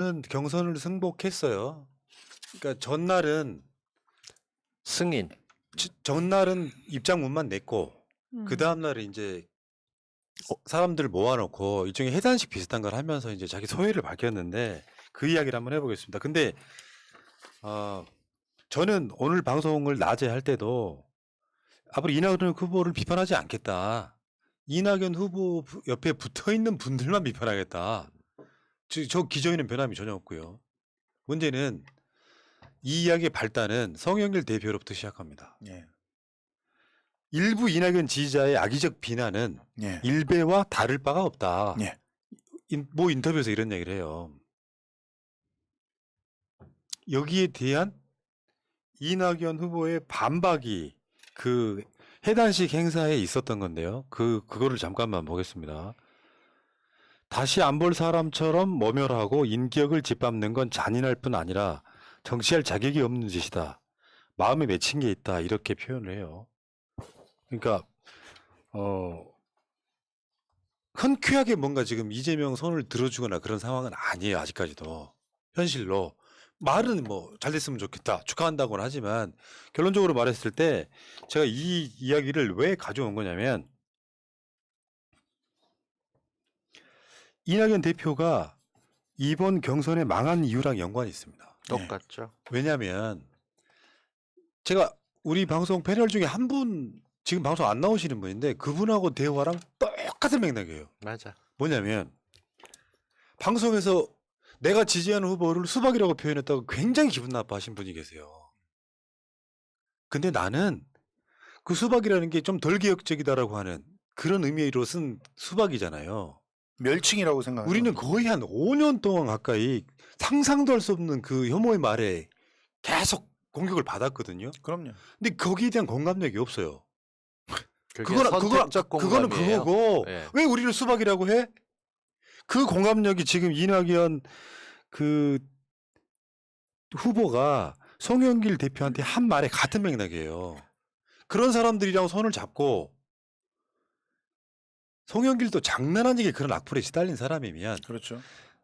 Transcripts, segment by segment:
는 경선을 승복했어요. 그러니까 승인. 전날은 입장문만 냈고 그 다음 날에 이제 사람들 모아놓고 일종의 해단식 비슷한 걸 하면서 이제 자기 소회를 밝혔는데 그 이야기를 한번 해보겠습니다. 근데 저는 오늘 방송을 낮에 할 때도 앞으로 이낙연 후보를 비판하지 않겠다. 이낙연 후보 옆에 붙어있는 분들만 비판하겠다. 저 기저에는 변함이 전혀 없고요. 문제는 이 이야기의 발단은 송영길 대표로부터 시작합니다. 예. 일부 이낙연 지지자의 악의적 비난은 예. 일베와 다를 바가 없다. 예. 모 인터뷰에서 이런 얘기를 해요. 여기에 대한 이낙연 후보의 반박이 그 해단식 행사에 있었던 건데요. 그거를 잠깐만 보겠습니다. 다시 안 볼 사람처럼 모멸하고 인격을 짓밟는 건 잔인할 뿐 아니라 정치할 자격이 없는 짓이다. 마음에 맺힌 게 있다. 이렇게 표현을 해요. 그러니까 흔쾌하게 뭔가 지금 이재명 손을 들어주거나 그런 상황은 아니에요. 아직까지도. 현실로. 말은 뭐 잘 됐으면 좋겠다. 축하한다고는 하지만 결론적으로 말했을 때 제가 이 이야기를 왜 가져온 거냐면 이낙연 대표가 이번 경선에 망한 이유랑 연관이 있습니다. 똑같죠. 왜냐하면 제가 우리 방송 패널 중에 한 분 지금 방송 안 나오시는 분인데 그분하고 대화랑 똑같은 맥락이에요. 맞아. 뭐냐면 방송에서 내가 지지하는 후보를 수박이라고 표현했다고 굉장히 기분 나빠하신 분이 계세요. 근데 나는 그 수박이라는 게 좀 덜 개혁적이다라고 하는 그런 의미로 쓴 수박이잖아요. 멸칭이라고 생각해요. 우리는 거의 한 5년 동안 가까이 상상도 할 수 없는 그 혐오의 말에 계속 공격을 받았거든요. 그럼요. 근데 거기에 대한 공감력이 없어요. 그거는 그거는 그거고 예. 왜 우리를 수박이라고 해? 그 공감력이 지금 이낙연 그 후보가 송영길 대표한테 한 말에 같은 맥락이에요. 그런 사람들이랑 손을 잡고 송영길도 장난 아니게 그런 악플에 시달린 사람이면 그렇죠.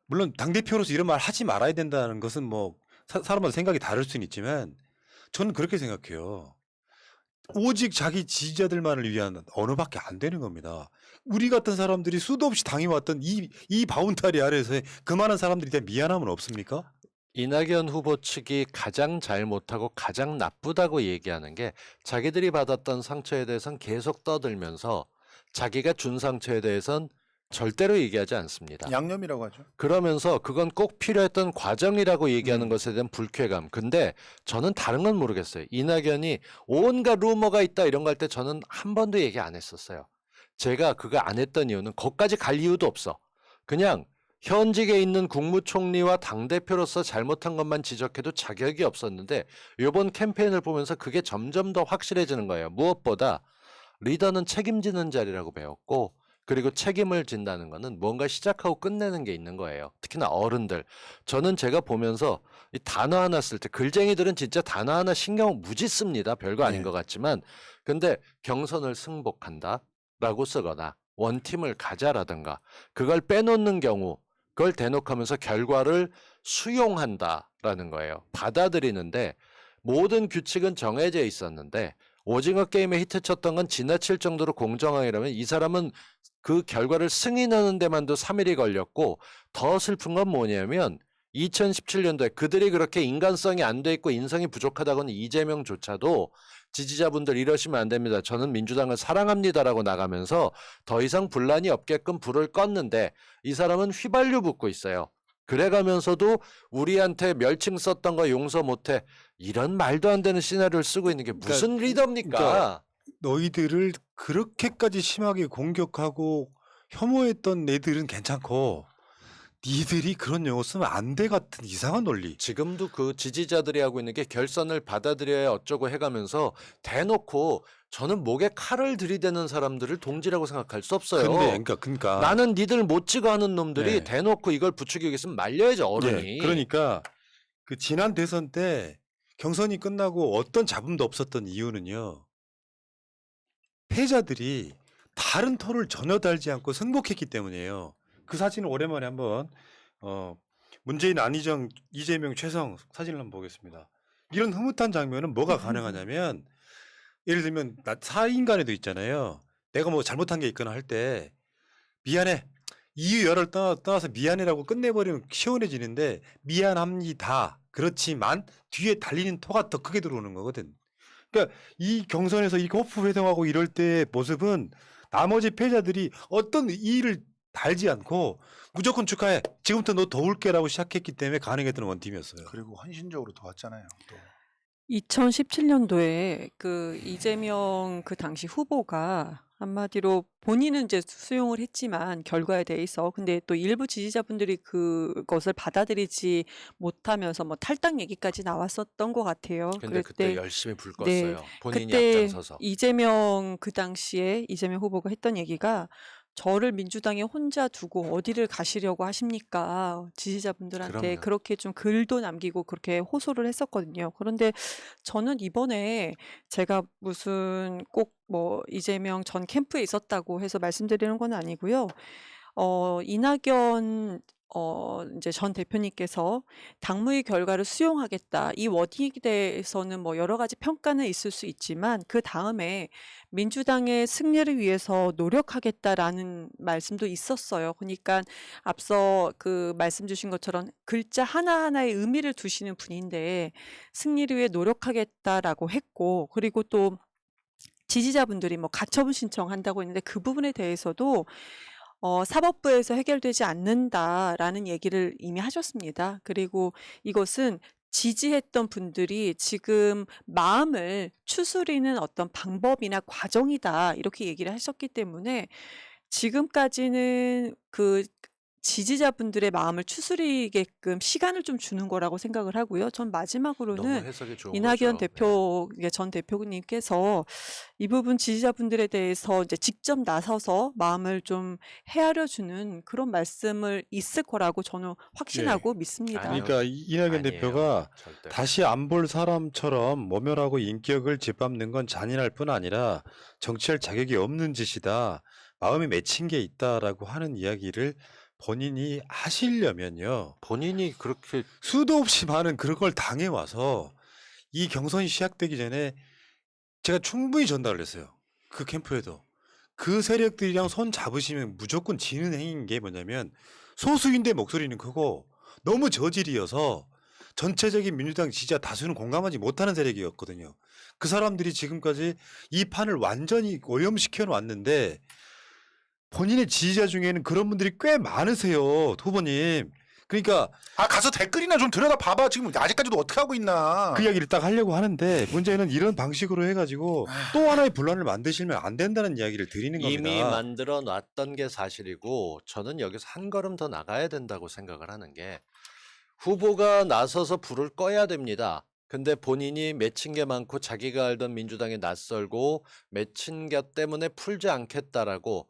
물론 당대표로서 이런 말 하지 말아야 된다는 것은 뭐 사람마다 생각이 다를 수는 있지만 저는 그렇게 생각해요. 오직 자기 지지자들만을 위한 언어밖에 안 되는 겁니다. 우리 같은 사람들이 수도 없이 당해왔던 이 바운다리 아래에서 그 많은 사람들에 대한 미안함은 없습니까? 이낙연 후보 측이 가장 잘못하고 가장 나쁘다고 얘기하는 게 자기들이 받았던 상처에 대해서는 계속 떠들면서 자기가 준 상처에 대해서는 절대로 얘기하지 않습니다. 양념이라고 하죠. 그러면서 그건 꼭 필요했던 과정이라고 얘기하는 것에 대한 불쾌감. 근데 저는 다른 건 모르겠어요. 이낙연이 온갖 루머가 있다 이런 거 할 때 저는 한 번도 얘기 안 했었어요. 제가 그거 안 했던 이유는 거기까지 갈 이유도 없어. 그냥 현직에 있는 국무총리와 당대표로서 잘못한 것만 지적해도 자격이 없었는데 이번 캠페인을 보면서 그게 점점 더 확실해지는 거예요. 무엇보다 리더는 책임지는 자리라고 배웠고 그리고 책임을 진다는 거는 뭔가 시작하고 끝내는 게 있는 거예요. 특히나 어른들. 저는 제가 보면서 이 단어 하나 쓸 때 글쟁이들은 진짜 단어 하나 신경 무지 씁니다. 별거 아닌 것 같지만 근데 경선을 승복한다 라고 쓰거나 원팀을 가자라든가 그걸 빼놓는 경우 그걸 대놓고 하면서 결과를 수용한다라는 거예요. 받아들이는데 모든 규칙은 정해져 있었는데 오징어 게임에 히트쳤던 건 지나칠 정도로 공정하기라면 이 사람은 그 결과를 승인하는 데만도 3일이 걸렸고 더 슬픈 건 뭐냐면 2017년도에 그들이 그렇게 인간성이 안 돼 있고 인성이 부족하다고는 이재명조차도 지지자분들 이러시면 안 됩니다. 저는 민주당을 사랑합니다라고 나가면서 더 이상 분란이 없게끔 불을 껐는데 이 사람은 휘발유 붓고 있어요. 그래가면서도 우리한테 멸칭 썼던 거 용서 못해. 이런 말도 안 되는 시나리오를 쓰고 있는 게 무슨 리더입니까? 그러니까 너희들을 그렇게까지 심하게 공격하고 혐오했던 애들은 괜찮고 니들이 그런 용어 쓰면 안 돼 같은 이상한 논리. 지금도 그 지지자들이 하고 있는 게 결선을 받아들여야 어쩌고 해가면서 대놓고 저는 목에 칼을 들이대는 사람들을 동지라고 생각할 수 없어요. 그러니까 나는 니들 못 찍어 하는 놈들이 네. 대놓고 이걸 부추기고 있으면 말려야죠, 어른이. 네, 그러니까 그 지난 대선 때 경선이 끝나고 어떤 잡음도 없었던 이유는요. 패자들이 다른 토를 전혀 달지 않고 승복했기 때문이에요. 그 사진을 오랜만에 한번 문재인, 안희정, 이재명, 최성 사진을 한번 보겠습니다. 이런 흐뭇한 장면은 뭐가 가능하냐면 예를 들면 사인 간에도 있잖아요. 내가 뭐 잘못한 게 있거나 할 때 미안해. 이유 여를 떠나서 미안해라고 끝내버리면 시원해지는데 미안합니다. 그렇지만 뒤에 달리는 토가 더 크게 들어오는 거거든. 그러니까 이 경선에서 이 호프 회동하고 이럴 때의 모습은 나머지 패자들이 어떤 이의를 달지 않고 무조건 축하해. 지금부터 너 도울게라고 시작했기 때문에 가능했던 원팀이었어요. 그리고 헌신적으로 도왔잖아요. 또. 2017년도에 그 이재명 그 당시 후보가 한마디로 본인은 이제 수용을 했지만 결과에 대해서 근데 또 일부 지지자분들이 그것을 받아들이지 못하면서 뭐 탈당 얘기까지 나왔었던 것 같아요. 근데 그럴 그때 때 열심히 불 네, 껐어요. 본인이 그때 앞장서서. 이재명 그 당시에 이재명 후보가 했던 얘기가 저를 민주당에 혼자 두고 어디를 가시려고 하십니까? 지지자분들한테 그럼요. 그렇게 좀 글도 남기고 그렇게 호소를 했었거든요. 그런데 저는 이번에 제가 무슨 꼭 뭐 이재명 전 캠프에 있었다고 해서 말씀드리는 건 아니고요. 이낙연 이제 전 대표님께서 당무의 결과를 수용하겠다. 이 워딩에 대해서는 뭐 여러 가지 평가는 있을 수 있지만 그 다음에 민주당의 승리를 위해서 노력하겠다라는 말씀도 있었어요. 그러니까 앞서 그 말씀 주신 것처럼 글자 하나하나의 의미를 두시는 분인데 승리를 위해 노력하겠다라고 했고 그리고 또 지지자분들이 뭐 가처분 신청한다고 했는데 그 부분에 대해서도 사법부에서 해결되지 않는다라는 얘기를 이미 하셨습니다. 그리고 이것은 지지했던 분들이 지금 마음을 추스리는 어떤 방법이나 과정이다 이렇게 얘기를 하셨기 때문에 지금까지는 그 지지자분들의 마음을 추스리게끔 시간을 좀 주는 거라고 생각을 하고요. 전 너무 마지막으로는 해석이 좋은 이낙연 거죠. 네. 전 대표님께서 이 부분 지지자분들에 대해서 이제 직접 나서서 마음을 좀 헤아려 주는 그런 말씀을 있을 거라고 저는 확신하고 믿습니다. 아니요. 그러니까 이낙연 아니에요. 대표가 절대. 다시 안 볼 사람처럼 모멸하고 인격을 짓밟는 건 잔인할 뿐 아니라 정치할 자격이 없는 짓이다. 마음에 맺힌 게 있다라고 하는 이야기를 본인이 하시려면요. 본인이 그렇게 수도 없이 많은 그런 걸 당해와서 이 경선이 시작되기 전에 제가 충분히 전달을 했어요. 그 캠프에도. 그 세력들이랑 손 잡으시면 무조건 지는 행위인 게 뭐냐면 소수인데 목소리는 크고 너무 저질이어서 전체적인 민주당 지지자 다수는 공감하지 못하는 세력이었거든요. 그 사람들이 지금까지 이 판을 완전히 오염시켜 놨는데 본인의 지지자 중에는 그런 분들이 꽤 많으세요, 후보님. 그러니까 아 가서 댓글이나 좀 들여다 봐봐. 지금 아직까지도 어떻게 하고 있나. 그 이야기를 딱 하려고 하는데 문제는 이런 방식으로 해가지고 또 하나의 분란을 만드시면 안 된다는 이야기를 드리는 겁니다. 이미 만들어 놨던 게 사실이고 저는 여기서 한 걸음 더 나가야 된다고 생각을 하는 게 후보가 나서서 불을 꺼야 됩니다. 근데 본인이 맺힌 게 많고 자기가 알던 민주당에 낯설고 맺힌 것 때문에 풀지 않겠다라고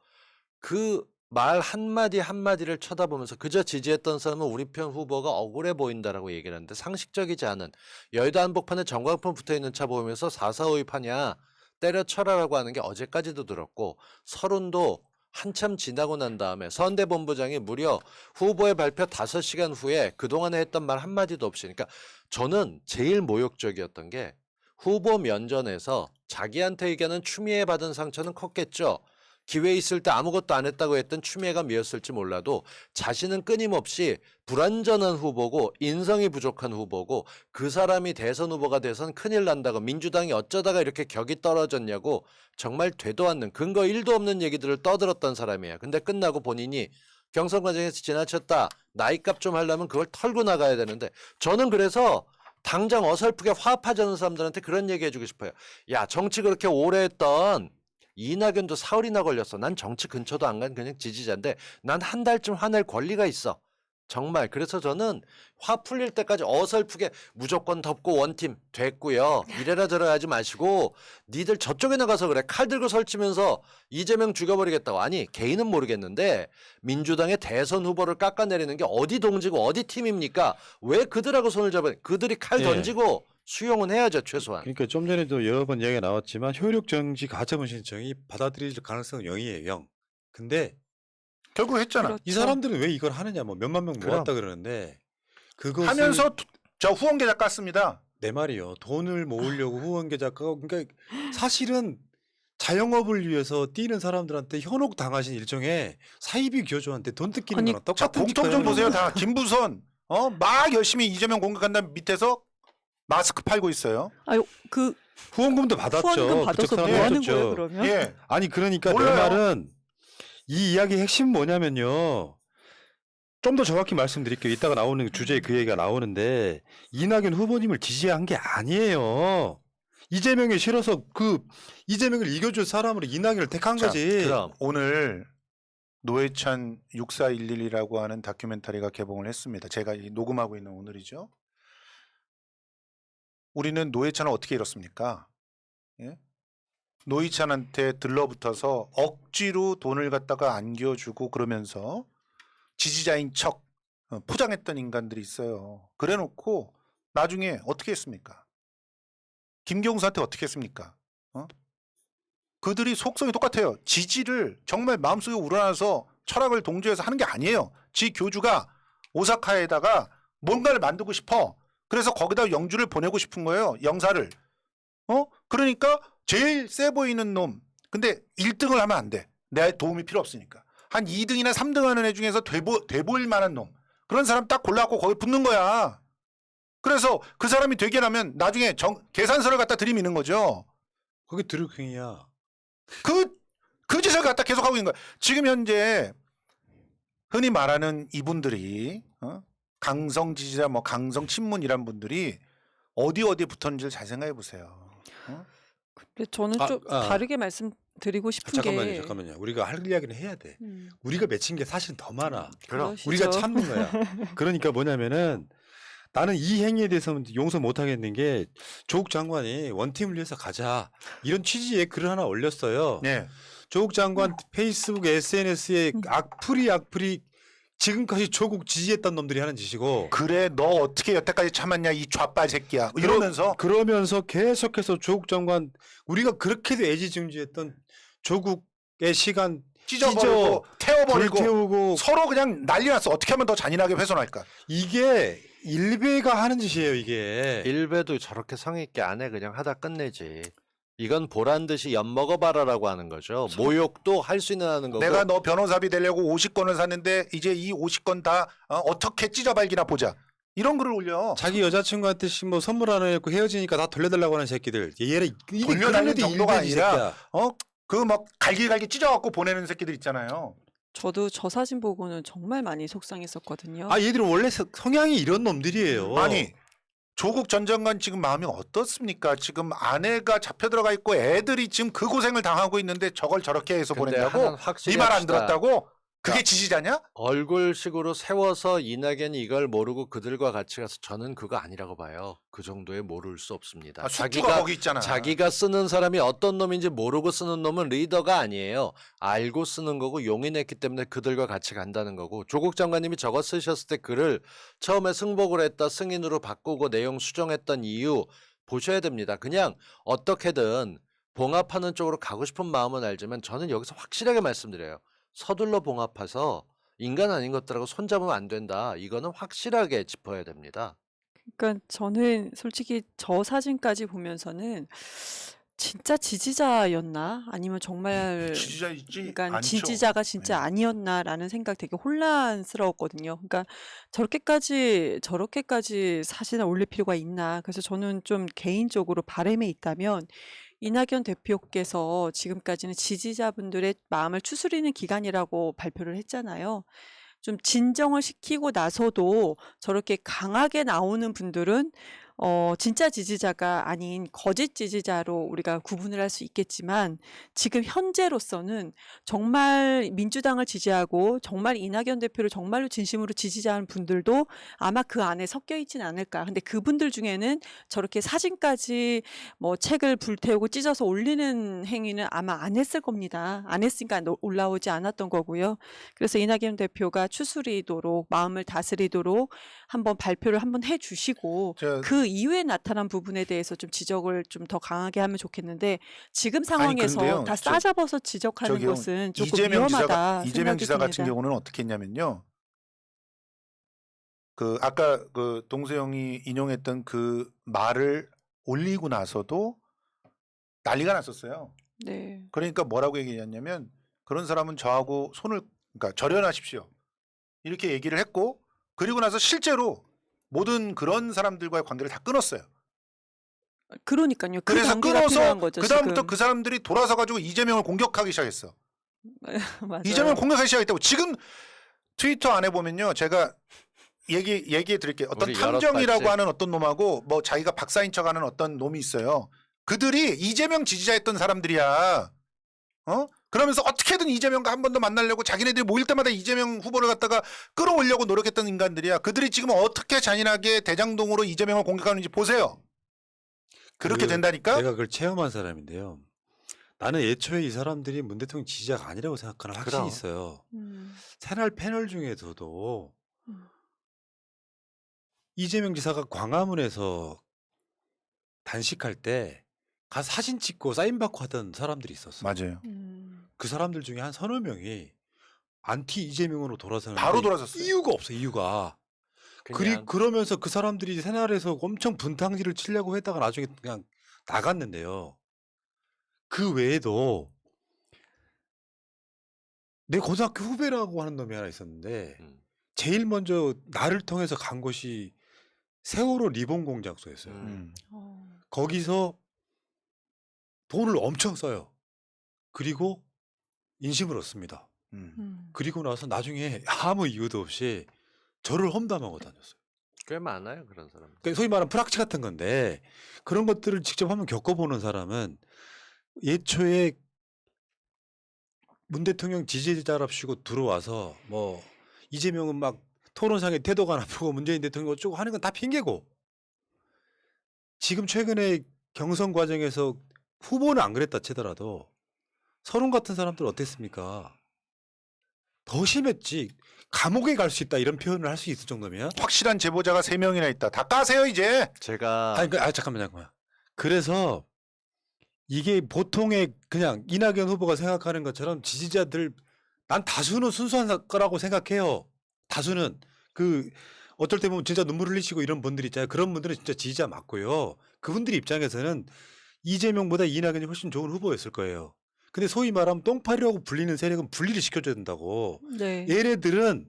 그 말 한마디 한마디를 쳐다보면서 그저 지지했던 사람은 우리 편 후보가 억울해 보인다라고 얘기를 하는데 상식적이지 않은 여의도 한복판에 전광판 붙어있는 차 보면서 445위 파냐 때려쳐라라고 하는 게 어제까지도 들었고 서른도 한참 지나고 난 다음에 선대본부장이 무려 후보의 발표 5시간 후에 그동안에 했던 말 한마디도 없이 그러니까 저는 제일 모욕적이었던 게 후보 면전에서 자기한테 얘기하는 추미애 받은 상처는 컸겠죠. 기회 있을 때 아무것도 안 했다고 했던 추미애가 미웠을지 몰라도 자신은 끊임없이 불완전한 후보고 인성이 부족한 후보고 그 사람이 대선 후보가 돼선 큰일 난다고 민주당이 어쩌다가 이렇게 격이 떨어졌냐고 정말 되도 않는 근거 1도 없는 얘기들을 떠들었던 사람이에요. 근데 끝나고 본인이 경선 과정에서 지나쳤다. 나이값 좀 하려면 그걸 털고 나가야 되는데 저는 그래서 당장 어설프게 화합하지 않는 사람들한테 그런 얘기 해주고 싶어요. 야 정치 그렇게 오래 했던 이낙연도 사흘이나 걸렸어. 난 정치 근처도 안 간 그냥 지지자인데 난 한 달쯤 화낼 권리가 있어. 정말 그래서 저는 화 풀릴 때까지 어설프게 무조건 덮고 원팀 됐고요. 이래라 저래라 하지 마시고 니들 저쪽에 나가서 그래. 칼 들고 설치면서 이재명 죽여버리겠다고. 아니 개인은 모르겠는데 민주당의 대선 후보를 깎아내리는 게 어디 동지고 어디 팀입니까? 왜 그들하고 손을 잡아? 그들이 칼 예. 던지고 수용은 해야죠 최소한. 그러니까 좀 전에도 여러 번 이야기가 나왔지만 효력 정지 가처분 신청이 받아들일 가능성은 0이에요. 0. 근데 결국 했잖아. 그렇죠. 이 사람들은 왜 이걸 하느냐 뭐 몇만 명 그럼. 모았다 그러는데 그것을 하면서 저 후원 계좌 깠습니다. 내 말이요. 돈을 모으려고 후원 계좌 까고 그러니까 사실은 자영업을 위해서 뛰는 사람들한테 현혹 당하신 일종의 사이비 교주한테 돈 뜯기는 아니, 거랑 자, 똑같은 공통 좀 짓거리예요. 보세요. 다 김부선 막 열심히 이재명 공격한 다음 밑에서 마스크 팔고 있어요. 아유, 그 후원금도 받았죠. 후원금 받아서 그쪽 뭐 사람 하는 받았죠. 거예요, 그러면? 예. 아니 그러니까 내 몰라요. 말은 이 이야기의 핵심 뭐냐면요. 좀 더 정확히 말씀드릴게요. 이따가 나오는 주제에 그 얘기가 나오는데 이낙연 후보님을 지지한 게 아니에요. 이재명이 싫어서 그 이재명을 이겨줄 사람으로 이낙연을 택한 자, 거지. 그럼 오늘 노회찬 6411이라고 하는 다큐멘터리가 개봉을 했습니다. 제가 이 녹음하고 있는 오늘이죠. 우리는 노회찬을 어떻게 잃었습니까? 예? 노회찬한테 들러붙어서 억지로 돈을 갖다가 안겨주고 그러면서 지지자인 척 포장했던 인간들이 있어요. 그래놓고 나중에 어떻게 했습니까? 김경수한테 어떻게 했습니까? 그들이 속성이 똑같아요. 지지를 정말 마음속에 우러나서 철학을 동조해서 하는 게 아니에요. 지 교주가 오사카에다가 뭔가를 만들고 싶어. 그래서 거기다 영주를 보내고 싶은 거예요. 영사를. 그러니까 제일 세 보이는 놈. 근데 1등을 하면 안 돼. 내 도움이 필요 없으니까. 한 2등이나 3등 하는 애 중에서 돼 보일 만한 놈. 그런 사람 딱 골라갖고 거기 붙는 거야. 그래서 그 사람이 되게 하면 나중에 계산서를 갖다 들이미는 거죠. 그게 드루킹이야. 그 짓을 갖다 계속하고 있는 거야. 지금 현재 흔히 말하는 이분들이 강성 지지자 뭐 강성 친문이란 분들이 어디에 붙었는지를 잘 생각해 보세요. 근데 저는 좀 다르게 말씀드리고 싶은 게 잠깐만요. 우리가 할 이야기는 해야 돼. 음, 우리가 맺힌 게 사실은 더 많아. 그러시죠. 우리가 참는 거야. 그러니까 뭐냐면은 나는 이 행위에 대해서 용서 못 하겠는 게 조국 장관이 원팀을 위해서 가자 이런 취지의 글을 하나 올렸어요. 네. 조국 장관 페이스북 SNS에 악플이 지금까지 조국 지지했던 놈들이 하는 짓이고 그래 너 어떻게 여태까지 참았냐 이 좌빨 새끼야 이러면서 그러면서 계속해서 조국 장관 우리가 그렇게도 애지중지했던 조국의 시간 찢어버리고 태워버리고 불태우고 서로 그냥 난리 났어. 어떻게 하면 더 잔인하게 훼손할까? 이게 일베가 하는 짓이에요 이게. 일베도 저렇게 성의 있게 안 해. 그냥 하다 끝내지. 이건 보란 듯이 엿 먹어봐라라고 하는 거죠. 모욕도 할 수 있는 하는 거고. 내가 너 변호사비 되려고 50건을 샀는데 이제 이 50건 다 어떻게 찢어발기나 보자. 이런 글을 올려. 자기 여자친구한테 뭐 선물 하나 했고 헤어지니까 다 돌려달라고 하는 새끼들. 얘네 이게 돌려달라는 그런 애들이 정도가 일베지, 아니라 새끼야. 그 막 갈기갈기 찢어갖고 보내는 새끼들 있잖아요. 저도 저 사진 보고는 정말 많이 속상했었거든요. 아 얘들은 원래 성향이 이런 놈들이에요. 아니 조국 전 장관 지금 마음이 어떻습니까? 지금 아내가 잡혀 들어가 있고 애들이 지금 그 고생을 당하고 있는데 저걸 저렇게 해서 근데 보낸다고? 하나는 확실히 네 말 안 합시다. 들었다고? 그게 자, 지지자냐? 얼굴식으로 세워서 이낙연이 이걸 모르고 그들과 같이 가서 저는 그거 아니라고 봐요. 그 정도에 모를 수 없습니다. 숙주가 거기 있잖아. 자기가 쓰는 사람이 어떤 놈인지 모르고 쓰는 놈은 리더가 아니에요. 알고 쓰는 거고 용인했기 때문에 그들과 같이 간다는 거고 조국 장관님이 저거 쓰셨을 때 글을 처음에 승복을 했다 승인으로 바꾸고 내용 수정했던 이유 보셔야 됩니다. 그냥 어떻게든 봉합하는 쪽으로 가고 싶은 마음은 알지만 저는 여기서 확실하게 말씀드려요. 서둘러 봉합해서 인간 아닌 것들하고 손잡으면 안 된다. 이거는 확실하게 짚어야 됩니다. 그러니까 저는 솔직히 저 사진까지 보면서는 진짜 지지자였나? 아니면 정말 지지자이지 그러니까 않죠. 지지자가 진짜 네. 아니었나라는 생각 되게 혼란스러웠거든요. 그러니까 저렇게까지 사진을 올릴 필요가 있나? 그래서 저는 좀 개인적으로 바람에 있다면 이낙연 대표께서 지금까지는 지지자분들의 마음을 추스리는 기간이라고 발표를 했잖아요. 좀 진정을 시키고 나서도 저렇게 강하게 나오는 분들은 진짜 지지자가 아닌 거짓 지지자로 우리가 구분을 할 수 있겠지만 지금 현재로서는 정말 민주당을 지지하고 정말 이낙연 대표를 정말로 진심으로 지지하는 분들도 아마 그 안에 섞여 있진 않을까. 근데 그분들 중에는 저렇게 사진까지 뭐 책을 불태우고 찢어서 올리는 행위는 아마 안 했을 겁니다. 안 했으니까 올라오지 않았던 거고요. 그래서 이낙연 대표가 추스리도록 마음을 다스리도록 한번 발표를 한번 해주시고 그 이후에 나타난 부분에 대해서 좀 지적을 좀 더 강하게 하면 좋겠는데 지금 상황에서 그런데요, 다 싸잡아서 지적하는 저기요, 것은 조금 이재명 위험하다 지사 생각이 같은 듭니다. 경우는 어떻게 했냐면요. 그 아까 그 동서영이 인용했던 그 말을 올리고 나서도 난리가 났었어요. 네. 그러니까 뭐라고 얘기했냐면 그런 사람은 저하고 손을 그러니까 절연하십시오. 이렇게 얘기를 했고 그리고 나서 실제로 모든 그런 사람들과의 관계를 다 끊었어요. 그러니까요. 그 그래서 단계가 끊어서 필요한 거죠, 그다음부터 지금. 그 사람들이 돌아서 가지고 이재명을 공격하기 시작했어. 맞아요. 이재명을 공격하기 시작했다고. 지금 트위터 안에 보면요. 제가 얘기해 드릴게요. 어떤 우리 탐정이라고 열었다, 하는 어떤 놈하고 뭐 자기가 박사인 척하는 어떤 놈이 있어요. 그들이 이재명 지지자였던 사람들이야. 어? 그러면서 어떻게든 이재명과 한 번 더 만나려고 자기네들이 모일 때마다 이재명 후보를 갖다가 끌어올려고 노력했던 인간들이야. 그들이 지금 어떻게 잔인하게 대장동으로 이재명을 공격하는지 보세요. 그렇게 된다니까? 내가 그걸 체험한 사람인데요. 나는 애초에 이 사람들이 문 대통령 지지자가 아니라고 생각하는 확신이 그럼. 있어요. 음. 새날 패널 중에서도 음. 이재명 지사가 광화문에서 단식할 때 가서 사진 찍고 사인 받고 하던 사람들이 있었어. 맞아요. 그 사람들 중에 한 서너 명이 안티 이재명으로 돌아서는데 바로 돌아섰어요. 이유가 없어, 이유가. 그냥 그러면서 그 사람들이 새날에서 엄청 분탕질을 치려고 했다가 나중에 그냥 나갔는데요. 그 외에도 내 고등학교 후배라고 하는 놈이 하나 있었는데 음. 제일 먼저 나를 통해서 간 곳이 세월호 리본 공작소였어요. 음. 거기서 돈을 엄청 써요. 그리고 인심을 얻습니다. 그리고 나서 나중에 아무 이유도 없이 저를 험담하고 다녔어요. 꽤 많아요 그런 사람. 그러니까 소위 말하는 프락치 같은 건데 그런 것들을 직접 한번 겪어보는 사람은 예초에 문 대통령 지지자랍시고 들어와서 뭐 이재명은 막 토론상에 태도가 나쁘고 문재인 대통령 어쩌고 하는 건 다 핑계고 지금 최근에 경선 과정에서 후보는 안 그랬다 치더라도 서른 같은 사람들 어땠습니까? 더 심했지. 감옥에 갈 수 있다 이런 표현을 할 수 있을 정도면 확실한 제보자가 3명이나 있다. 다 까세요 이제. 제가 아니, 잠깐만. 그래서 이게 보통의 그냥 이낙연 후보가 생각하는 것처럼 지지자들 난 다수는 순수한 거라고 생각해요. 다수는 그 어떨 때 보면 진짜 눈물 흘리시고 이런 분들 있잖아요. 그런 분들은 진짜 지지자 맞고요. 그분들 입장에서는 이재명보다 이낙연이 훨씬 좋은 후보였을 거예요. 근데 소위 말하면 똥파리라고 불리는 세력은 분리를 시켜줘야 된다고. 네. 얘네들은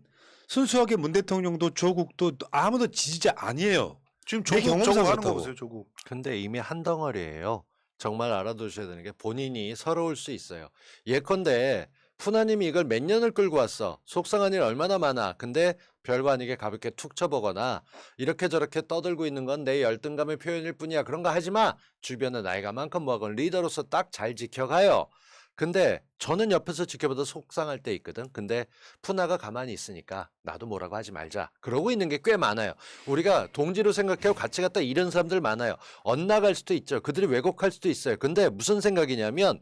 순수하게 문 대통령도 조국도 아무도 지지자 아니에요. 지금 내 조국 경험상 하는 거 그렇다고. 보세요. 조국. 근데 이미 한 덩어리예요. 정말 알아두셔야 되는 게 본인이 서러울 수 있어요. 예컨대 푸나님이 이걸 몇 년을 끌고 왔어. 속상한 일 얼마나 많아. 근데 별거 아니게 가볍게 툭 쳐보거나 이렇게 저렇게 떠들고 있는 건 내 열등감의 표현일 뿐이야. 그런 거 하지 마. 주변에 나이가 많건 뭐건 리더로서 딱 잘 지켜가요. 근데 저는 옆에서 지켜보다 속상할 때 있거든. 근데 푸나가 가만히 있으니까 나도 뭐라고 하지 말자. 그러고 있는 게 꽤 많아요. 우리가 동지로 생각하고 같이 갔다 이런 사람들 많아요. 엇나갈 수도 있죠. 그들이 왜곡할 수도 있어요. 근데 무슨 생각이냐면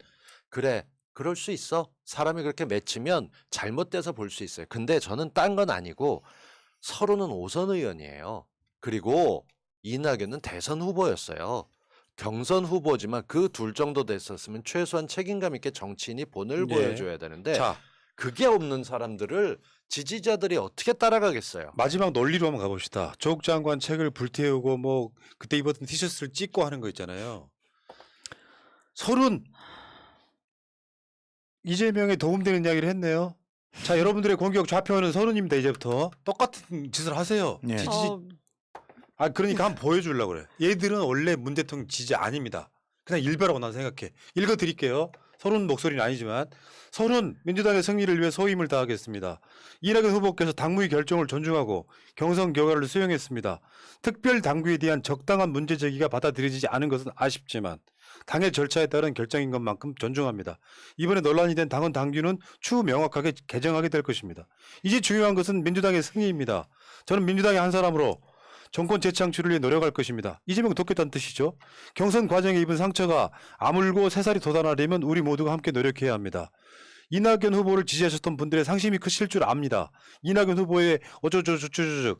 그래 그럴 수 있어. 사람이 그렇게 맺히면 잘못돼서 볼 수 있어요. 근데 저는 딴 건 아니고 서로는 오선 의원이에요. 그리고 이낙연은 대선 후보였어요. 경선 후보지만 그 둘 정도 됐었으면 최소한 책임감 있게 정치인이 본을 네. 보여줘야 되는데 자, 그게 없는 사람들을 지지자들이 어떻게 따라가겠어요? 마지막 논리로 한번 가봅시다. 조국 장관 책을 불태우고 뭐 그때 입었던 티셔츠를 찢고 하는 거 있잖아요. 서른 이재명에 도움되는 이야기를 했네요. 자, 여러분들의 공격 좌표는 서른입니다. 이제부터 똑같은 짓을 하세요. 예. 그러니까 한번 보여주려고 그래. 얘들은 원래 문 대통령 지지 아닙니다. 그냥 일배라고 난 생각해. 읽어드릴게요. 서른 목소리는 아니지만 서른 민주당의 승리를 위해 소임을 다하겠습니다. 이낙연 후보께서 당무의 결정을 존중하고 경선 결과를 수용했습니다. 특별 당규에 대한 적당한 문제 제기가 받아들여지지 않은 것은 아쉽지만 당의 절차에 따른 결정인 것만큼 존중합니다. 이번에 논란이 된 당헌 당규는 추후 명확하게 개정하게 될 것입니다. 이제 중요한 것은 민주당의 승리입니다. 저는 민주당의 한 사람으로 정권 재창출을 위해 노력할 것입니다. 이재명 돕겠다는 뜻이죠. 경선 과정에 입은 상처가 아물고 새살이 돋아나려면 우리 모두가 함께 노력해야 합니다. 이낙연 후보를 지지하셨던 분들의 상심이 크실 줄 압니다. 이낙연 후보의 어쩌저쩌저쩌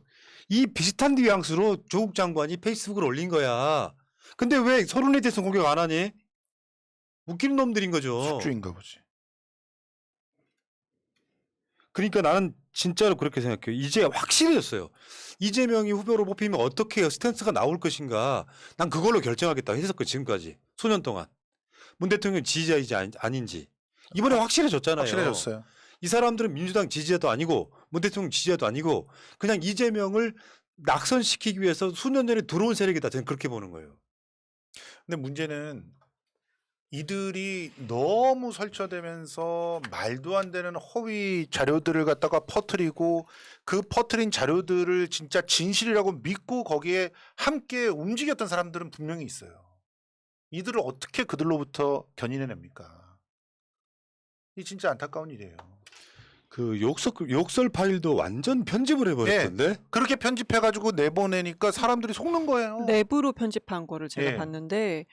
이 비슷한 뉘앙스로 조국 장관이 페이스북을 올린 거야. 근데 왜 서른에 대해서 공격 안 하니? 웃기는 놈들인 거죠. 숙주인가 보지. 그러니까 나는 진짜로 그렇게 생각해요. 이제 확실해졌어요. 이재명이 후보로 뽑히면 어떻게 스탠스가 나올 것인가. 난 그걸로 결정하겠다 했었고 지금까지 수년 동안. 문 대통령 지지자인지 아닌지. 이번에 확실해졌잖아요. 확실해졌어요. 이 사람들은 민주당 지지자도 아니고 문 대통령 지지자도 아니고 그냥 이재명을 낙선시키기 위해서 수년 전에 들어온 세력이다. 저는 그렇게 보는 거예요. 근데 문제는 이들이 너무 설쳐대면서 말도 안 되는 허위 자료들을 갖다가 퍼뜨리고 그 퍼뜨린 자료들을 진짜 진실이라고 믿고 거기에 함께 움직였던 사람들은 분명히 있어요. 이들을 어떻게 그들로부터 견인해냅니까? 이 진짜 안타까운 일이에요. 그 욕설 파일도 완전 편집을 해버렸던데. 그렇게 편집해가지고 내보내니까 사람들이 속는 거예요. 내부로 편집한 거를 제가 예. 봤는데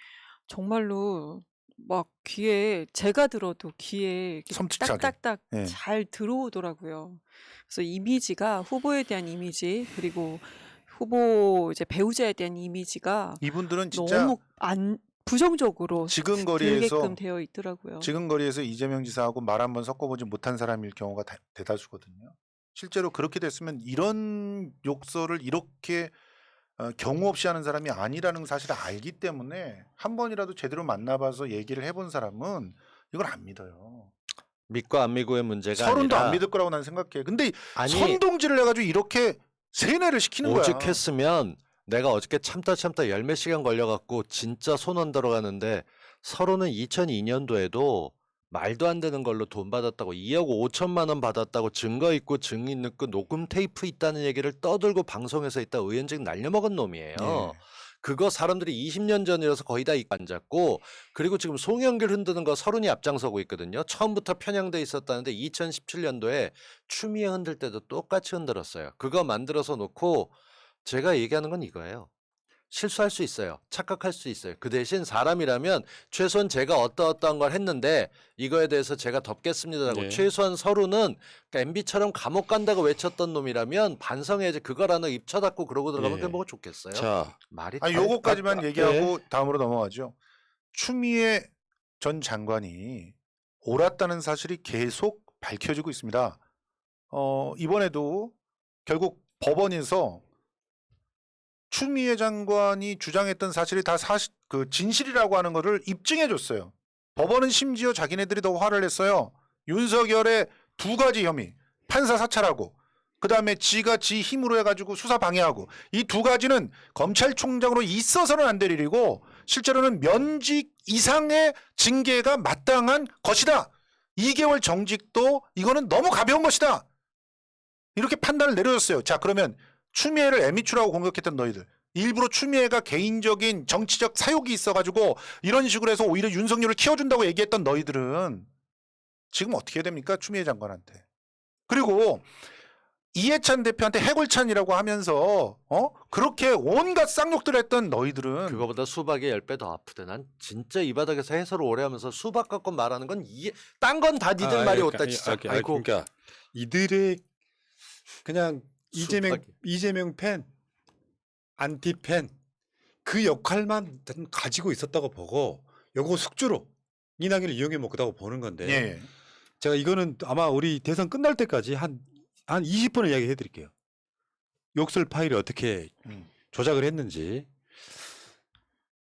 정말로 막 귀에 제가 들어도 귀에 이렇게 섬찟하게. 딱딱딱 예. 잘 들어오더라고요. 그래서 이미지가 후보에 대한 이미지 그리고 후보 이제 배우자에 대한 이미지가 이분들은 진짜 너무 안 부정적으로 지근거리에서 들게끔 되어 있더라고요. 지금거리에서 이재명 지사하고 말 한번 섞어보지 못한 사람일 경우가 대다수거든요. 실제로 그렇게 됐으면 이런 욕설을 이렇게 경우 없이 하는 사람이 아니라는 사실을 알기 때문에 한 번이라도 제대로 만나봐서 얘기를 해본 사람은 이걸 안 믿어요. 믿고 안 믿고의 문제가 서른도 아니라 안 믿을 거라고 나는 생각해. 근데 아니 선동질을 해가지고 이렇게 세뇌를 시키는 거야. 오죽했으면 내가 어저께 참다 열 몇 시간 걸려갖고 진짜 손 안 들어가는데 서로는 2002년도에도 말도 안 되는 걸로 돈 받았다고 2억 5천만 원 받았다고 증거 있고 증인 있고 녹음 테이프 있다는 얘기를 떠들고 방송에서 있다 의원직 날려먹은 놈이에요. 예. 그거 사람들이 20년 전이라서 거의 다 입고 앉았고 그리고 지금 송영길 흔드는 거 서른이 앞장서고 있거든요. 처음부터 편향돼 있었다는데 2017년도에 추미애 흔들 때도 똑같이 흔들었어요. 그거 만들어서 놓고 제가 얘기하는 건 이거예요. 실수할 수 있어요. 착각할 수 있어요. 그 대신 사람이라면 최소한 제가 어떠어떠한 걸 했는데 이거에 대해서 제가 덮겠습니다라고 네. 최소한 서로는 그러니까 MB처럼 감옥 간다고 외쳤던 놈이라면 반성해야지 그거라는 입 쳐닫고 그러고 들어가면 예. 그게 뭐가 좋겠어요. 자, 말이 아니 다- 요거까지만 얘기하고 네. 다음으로 넘어가죠. 추미애 전 장관이 옳았다는 사실이 계속 밝혀지고 있습니다. 이번에도 결국 법원에서 추미애 장관이 주장했던 사실이 다 진실이라고 하는 것을 입증해 줬어요. 법원은 심지어 자기네들이 더 화를 냈어요. 윤석열의 두 가지 혐의, 판사 사찰하고 그다음에 지가 지 힘으로 해가지고 수사 방해하고 이 두 가지는 검찰총장으로 있어서는 안 될 일이고 실제로는 면직 이상의 징계가 마땅한 것이다. 2개월 정직도 이거는 너무 가벼운 것이다. 이렇게 판단을 내려줬어요. 자, 그러면 추미애를 애미추라고 공격했던 너희들, 일부러 추미애가 개인적인 정치적 사욕이 있어가지고 이런 식으로 해서 오히려 윤석열을 키워준다고 얘기했던 너희들은 지금 어떻게 해야 됩니까? 추미애 장관한테. 그리고 이해찬 대표한테 해골찬이라고 하면서 그렇게 온갖 쌍욕들 했던 너희들은 그거보다 수박이 10배 더 아프대. 난 진짜 이 바닥에서 해설을 오래 하면서 수박 갖고 말하는 건 딴 건 다 니들 말이 그러니까, 없다 진짜. 아이고. 그러니까 이들의 그냥 수박이. 이재명 팬, 안티 팬 그 역할만 가지고 있었다고 보고 요거 숙주로 이낙연을 이용해 먹다고 보는 건데 예. 제가 이거는 아마 우리 대선 끝날 때까지 한 20번을 이야기해 드릴게요. 욕설 파일이 어떻게 조작을 했는지.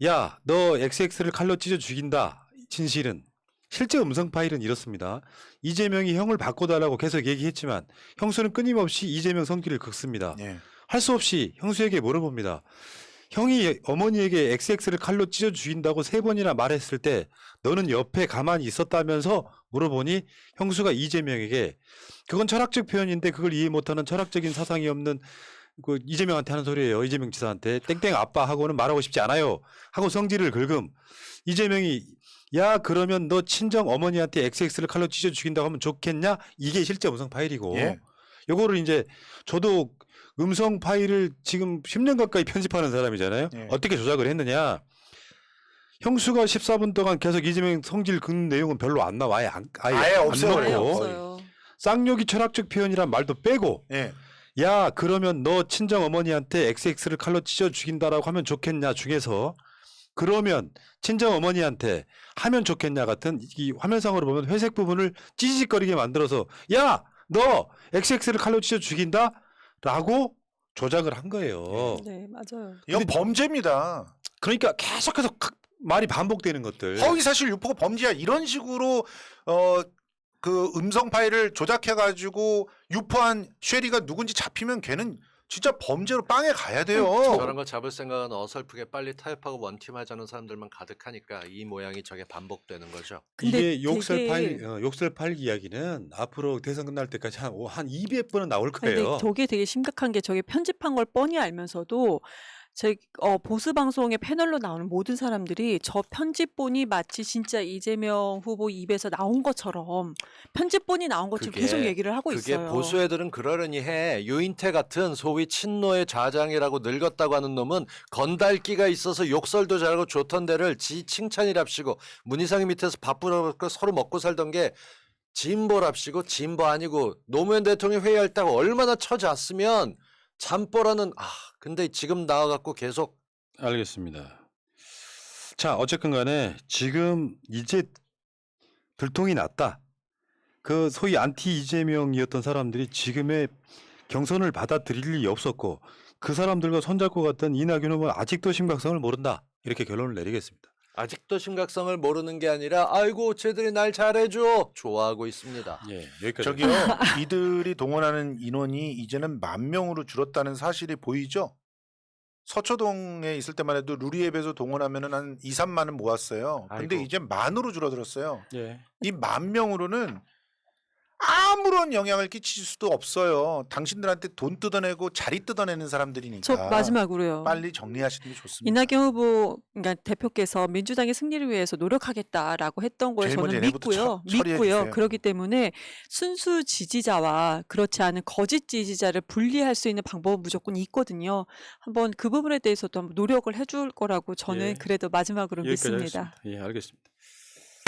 야, 너 XX를 칼로 찢어 죽인다. 진실은. 실제 음성 파일은 이렇습니다. 이재명이 형을 바꿔달라고 계속 얘기했지만 형수는 끊임없이 이재명 성질을 긁습니다. 예. 할 수 없이 형수에게 물어봅니다. 형이 어머니에게 XX를 칼로 찢어 죽인다고 3번이나 말했을 때 너는 옆에 가만히 있었다면서 물어보니 형수가 이재명에게 그건 철학적 표현인데 그걸 이해 못하는 철학적인 사상이 없는 그 이재명한테 하는 소리예요. 이재명 지사한테 땡땡 아빠하고는 말하고 싶지 않아요. 하고 성질을 긁음. 이재명이 야 그러면 너 친정 어머니한테 XX를 칼로 찢어 죽인다고 하면 좋겠냐? 이게 실제 음성 파일이고 예. 요거를 이제 저도 음성 파일을 지금 10년 가까이 편집하는 사람이잖아요. 예. 어떻게 조작을 했느냐? 형수가 14분 동안 계속 이재명 성질 긁는 내용은 별로 안 나와. 아예 없어요. 아예 넣고 없어요. 쌍욕이 철학적 표현이란 말도 빼고 예. 야 그러면 너 친정 어머니한테 XX를 칼로 찢어 죽인다라고 하면 좋겠냐 중에서 그러면 친정 어머니한테 하면 좋겠냐 같은 이 화면상으로 보면 회색 부분을 찌직거리게 만들어서 야 너 XX를 칼로 찢어 죽인다라고 조작을 한 거예요. 네, 맞아요. 이건 범죄입니다. 그러니까 계속해서 말이 반복되는 것들. 허위사실 유포가 범죄야. 이런 식으로 그 음성 파일을 조작해가지고 유포한 쉐리가 누군지 잡히면 걔는 진짜 범죄로 빵에 가야 돼요. 저런 거 잡을 생각은 어설프게 빨리 타협하고 원팀 하자는 사람들만 가득하니까 이 모양이 저게 반복되는 거죠. 근데 이게 욕설 되게- 파일, 욕설 파일 이야기는 앞으로 대선 끝날 때까지 한 200번은 나올 근데 거예요. 저게 되게 심각한 게 저게 편집한 걸 뻔히 알면서도 보수 방송의 패널로 나오는 모든 사람들이 저 편집본이 마치 진짜 이재명 후보 입에서 나온 것처럼 편집본이 나온 것처럼 계속 그게- 얘기를 하고 그게 있어요. 보수 애들은 그러려니 해. 유인태 같은 소위 친노의 좌장이라고 늙었다고 하는 놈은 건달기가 있어서 욕설도 잘하고 좋던 데를 지 칭찬이랍시고 문희상이 밑에서 바쁘고 서로 먹고 살던 게 진보랍시고 진보 아니고 노무현 대통령 회의할 때 얼마나 처잤으면 잠보라는 근데 지금 나와갖고 계속 알겠습니다. 자, 어쨌든 간에 지금 이제 들통이 났다. 그 소위 안티 이재명이었던 사람들이 지금의 경선을 받아들일 일이 없었고 그 사람들과 손잡고 갔던 이낙연 후보는 아직도 심각성을 모른다. 이렇게 결론을 내리겠습니다. 아직도 심각성을 모르는 게 아니라 아이고 쟤들이 날 잘해줘 좋아하고 있습니다. 예, 여기까지. 저기요, 이들이 동원하는 인원이 이제는 10,000명으로 줄었다는 사실이 보이죠? 서초동에 있을 때만 해도 루리앱에서 동원하면은 한 2, 3만은 모았어요. 근데 아이고. 이제 만으로 줄어들었어요. 예. 이 10,000명으로는 아무런 영향을 끼칠 수도 없어요. 당신들한테 돈 뜯어내고 자리 뜯어내는 사람들이니까. 저 마지막으로요. 빨리 정리하시는 게 좋습니다. 이낙연 후보 그러니까 대표께서 민주당의 승리를 위해서 노력하겠다라고 했던 거에 제일 먼저 저는 얘네부터 처리해 믿고요. 주세요. 그렇기 때문에 순수 지지자와 그렇지 않은 거짓 지지자를 분리할 수 있는 방법은 무조건 있거든요. 한번 그 부분에 대해서도 한번 노력을 해줄 거라고 저는 예. 그래도 마지막으로 여기까지 믿습니다. 하겠습니다. 예, 알겠습니다.